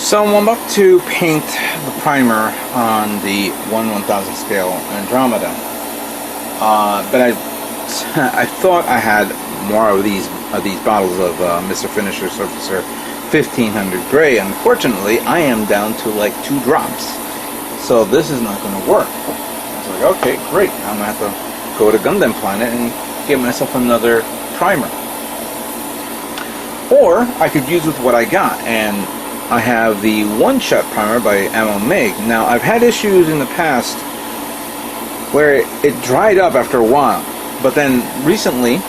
So I'm about to paint the primer on the 1/1000 scale Andromeda, but I thought I had more of these bottles of Mr. Finisher Surfacer 1500 gray. Unfortunately, I am down to like 2 drops, so this is not going to work. I was like, okay, great. I'm going to have to go to Gundam Planet and get myself another primer, or I could use with what I got, and I have the One Shot primer by Ammo Mig. Now, I've had issues in the past where it dried up after a while, but then recently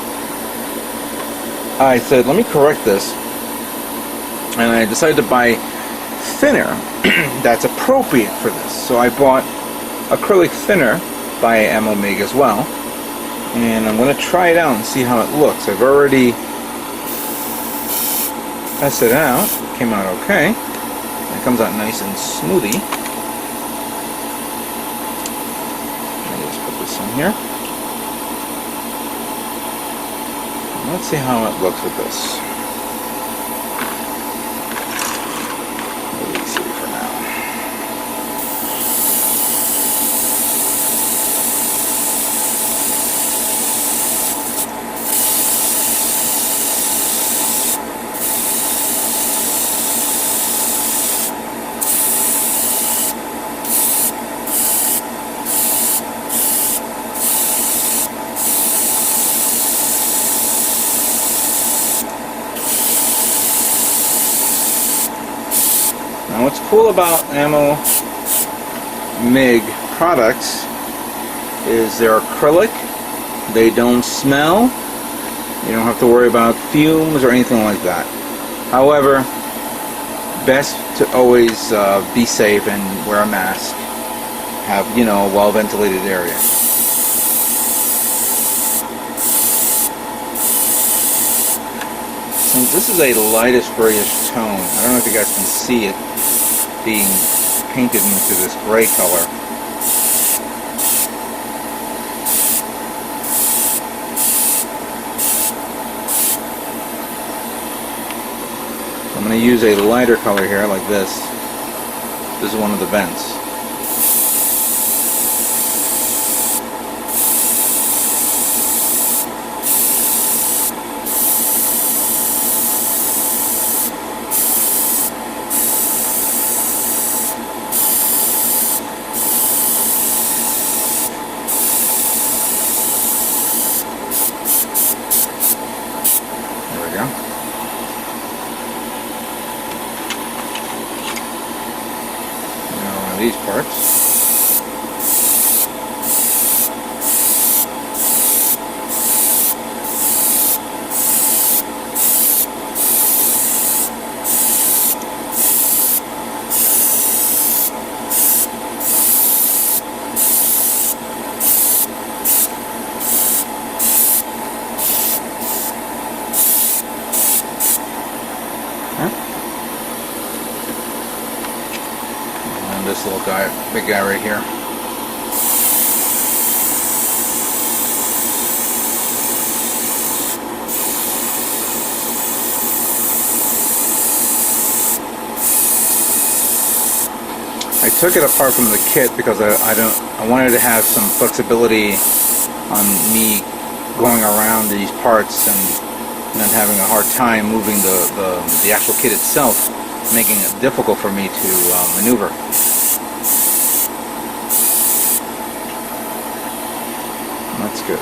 I said, let me correct this, and I decided to buy thinner that's appropriate for this. So I bought acrylic thinner by Ammo Mig as well, and I'm going to try it out and see how it looks. I've already tested it out. It came out okay. It comes out nice and smoothie. Let me just put this in here. Let's see how it looks with this. Let's see for now. Now, what's cool about Ammo Mig products is they're acrylic, they don't smell, you don't have to worry about fumes or anything like that. However, best to always be safe and wear a mask, have, you know, a well-ventilated area. Since this is a lightish grayish tone, I don't know if you guys can see it being painted into this gray color. So I'm going to use a lighter color here, like this. This is one of the vents. These parts. This little guy, big guy right here. I took it apart from the kit because I wanted to have some flexibility on me going around these parts and not having a hard time moving the actual kit itself, making it difficult for me to maneuver. That's good.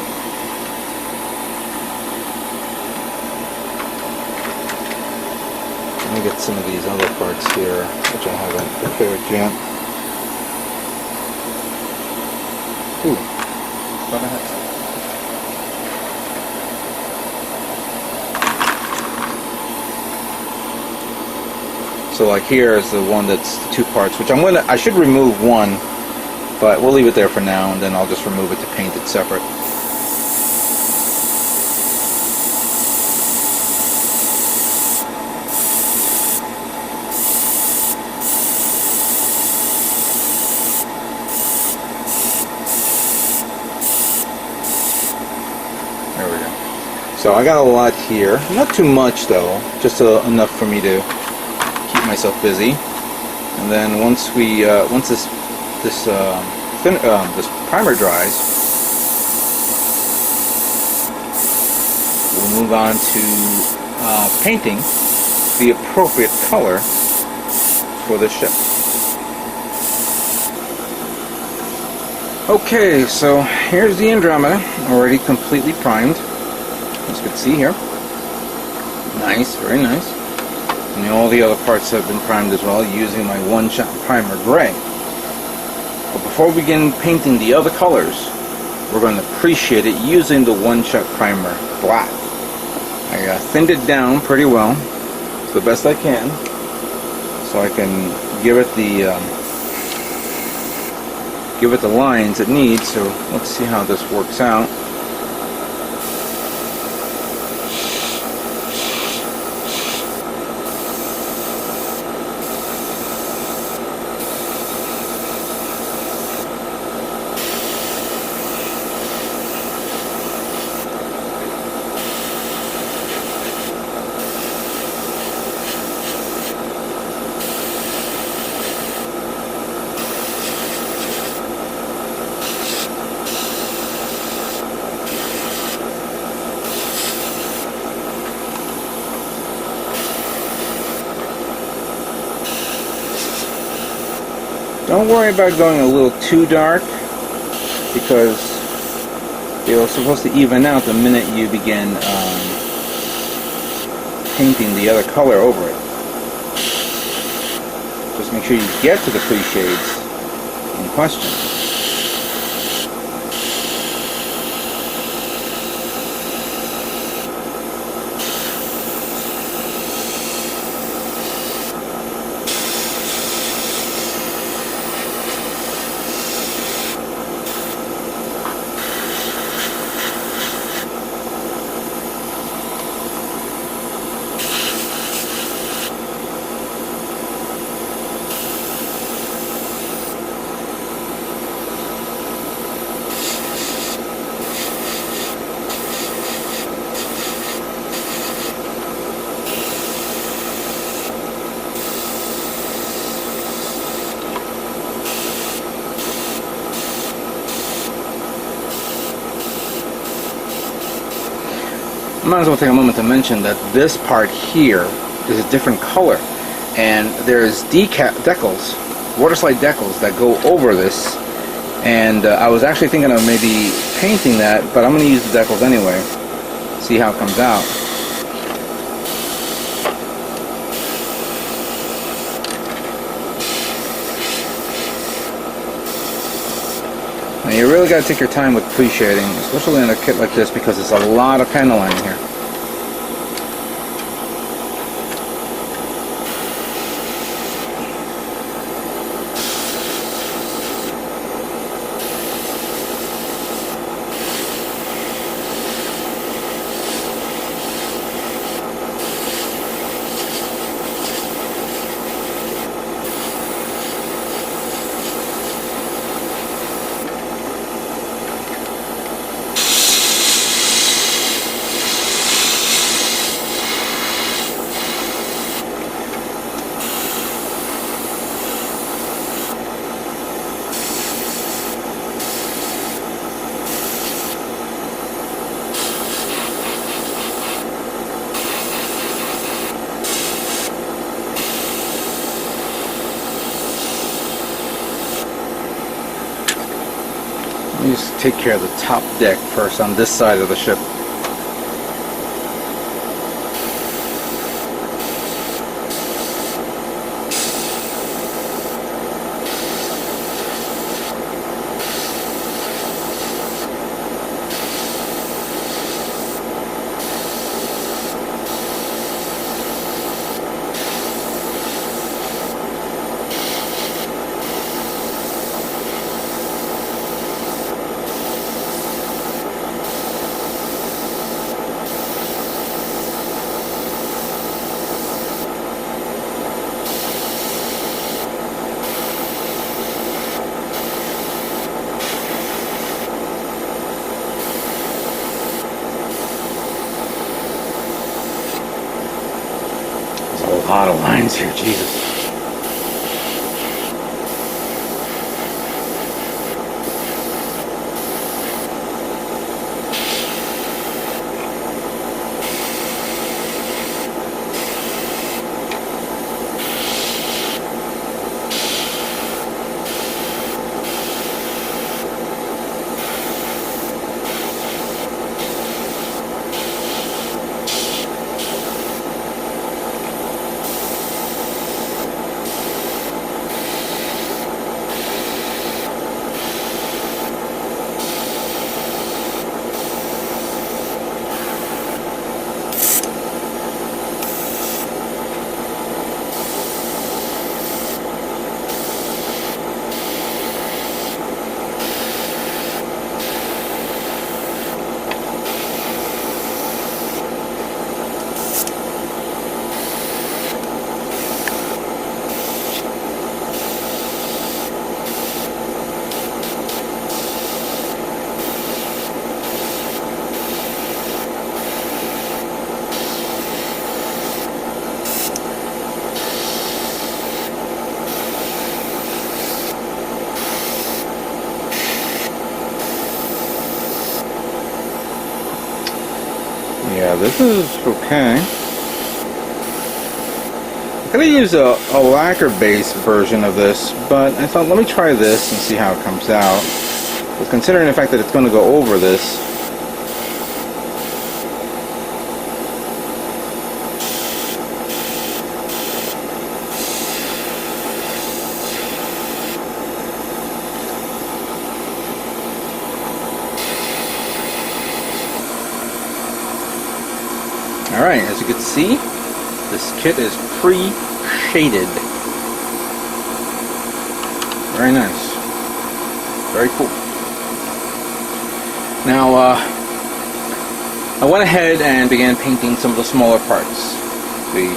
Let me get some of these other parts here, which I haven't prepared yet. Ooh, thought I had some. So like here is the one that's the 2 parts, which I should remove one, but we'll leave it there for now, and then I'll just remove it to paint it separate. There we go. So I got a lot here. Not too much though, just enough for me to keep myself busy. And then once this primer dries, we'll move on to painting the appropriate color for the ship. Okay, so here's the Andromeda, already completely primed, as you can see here. Nice, very nice. And all the other parts have been primed as well, using my one-shot primer gray. But before we begin painting the other colors, we're going to appreciate it using the one-shot primer black. I thinned it down pretty well, to the best I can, so I can give it the lines it needs. So let's see how this works out. Don't worry about going a little too dark, because it's supposed to even out the minute you begin painting the other color over it. Just make sure you get to the pre-shades in question. I might as well take a moment to mention that this part here is a different color, and there's decals, water slide decals that go over this, and I was actually thinking of maybe painting that, but I'm going to use the decals anyway, see how it comes out. Now you really got to take your time with pre-shading, especially in a kit like this, because it's a lot of panel line here. Let me just take care of the top deck first on this side of the ship. A lot of lines here, Jesus. This is okay. I'm going to use a lacquer-based version of this, but I thought, let me try this and see how it comes out. But considering the fact that it's going to go over this, alright, as you can see, this kit is pre-shaded. Very nice. Very cool. Now, I went ahead and began painting some of the smaller parts. The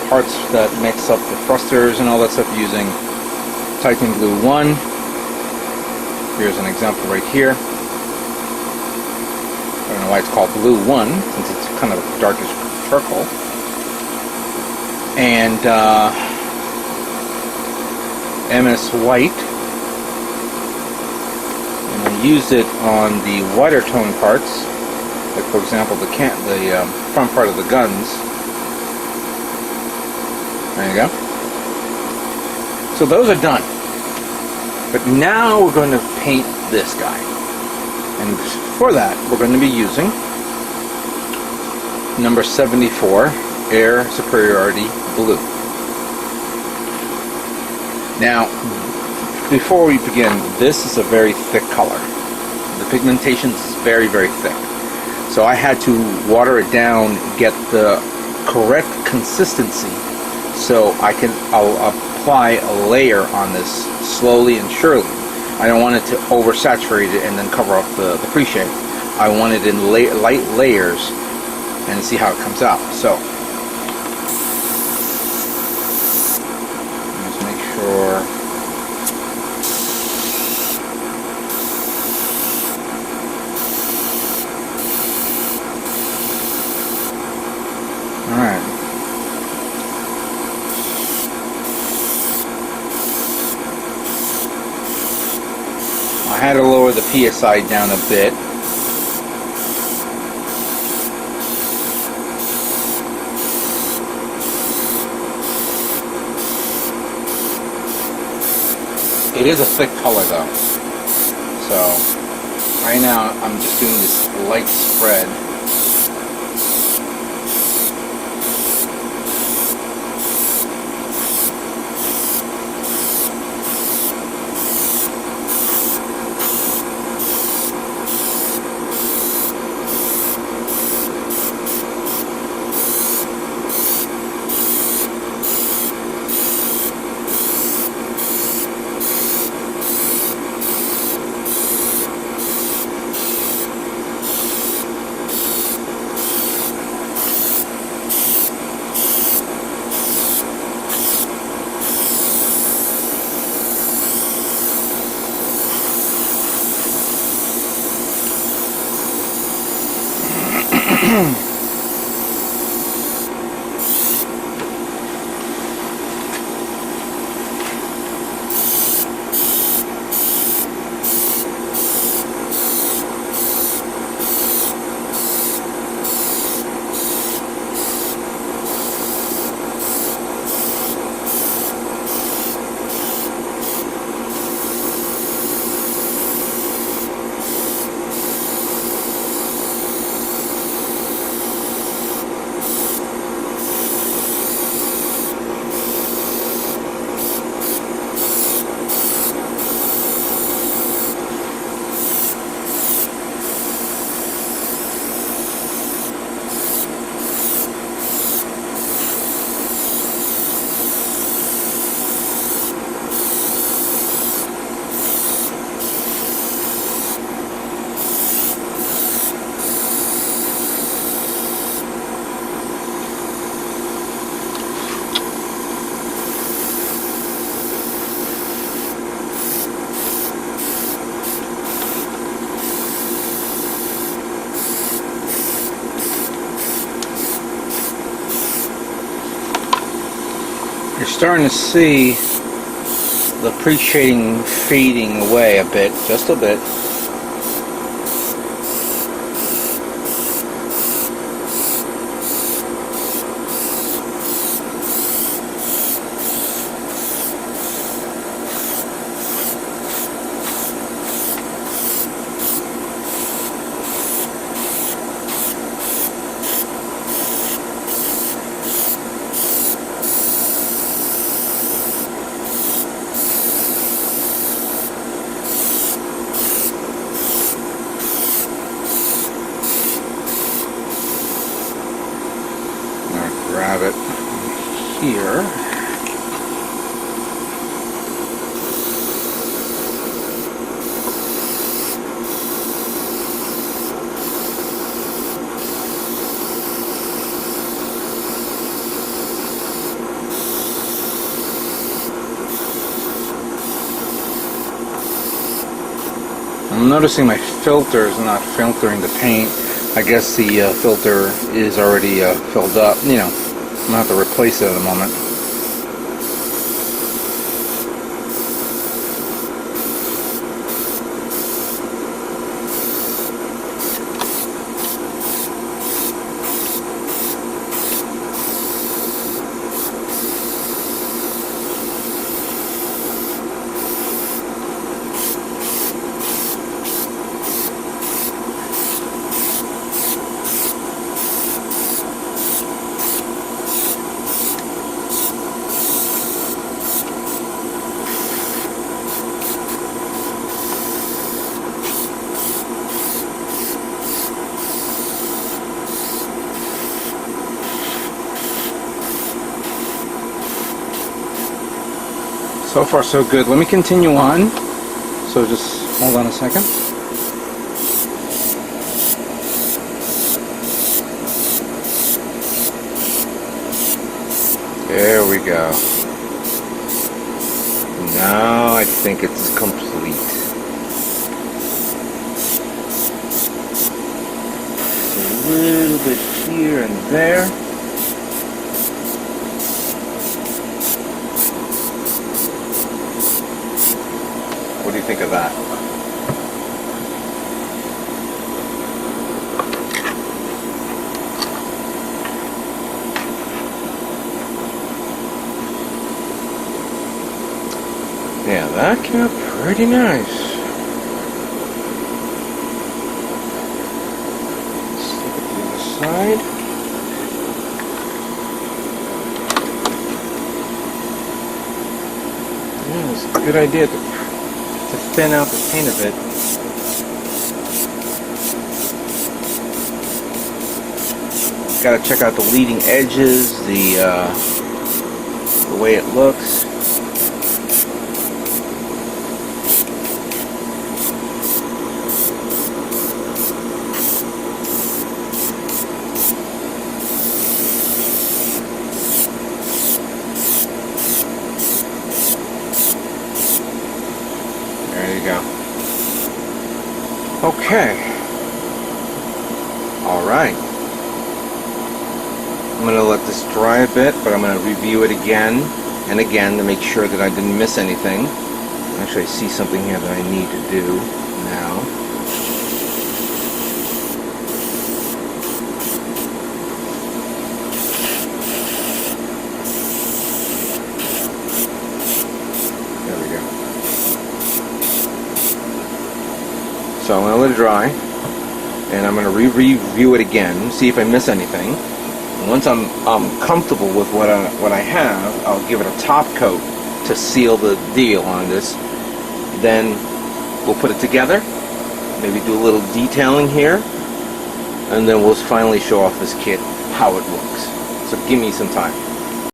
parts that makes up the thrusters and all that stuff using Titan Glue 1. Here's an example right here. I don't know why it's called Blue 1, since it's kind of a darkish charcoal. And MS White. And I used it on the whiter tone parts, like for example the front part of the guns. There you go. So those are done. But now we're going to paint this guy. And for that, we're going to be using number 74, Air Superiority Blue. Now, before we begin, this is a very thick color. The pigmentation is very, very thick. So I had to water it down, get the correct consistency, so I'll apply a layer on this slowly and surely. I don't want it to oversaturate it and then cover up the pre-shade. I want it in light layers and see how it comes out. So, let's make sure. Alright. I had to lower the PSI down a bit. It is a thick color though. So right now I'm just doing this light spread. You're starting to see the pre-shading fading away a bit, just a bit. here. I'm noticing my filter is not filtering the paint. I guess the filter is already filled up. You know, I'm gonna have to replace it at the moment. So far so good. Let me continue on. So just hold on a second. There we go. Now I think it's complete. Just a little bit here and there. What do you think of that? Yeah, that came out pretty nice. Stick it to the other side. Yeah, it's a good idea to thin out the paint a bit. Got to check out the leading edges, the way it looks. There you go. Okay. Alright. I'm going to let this dry a bit, but I'm going to review it again and again to make sure that I didn't miss anything. Actually, I see something here that I need to do now. So I'm going to let it dry, and I'm going to review it again, see if I miss anything. And once I'm comfortable with what I have, I'll give it a top coat to seal the deal on this. Then we'll put it together, maybe do a little detailing here, and then we'll finally show off this kit how it looks. So give me some time.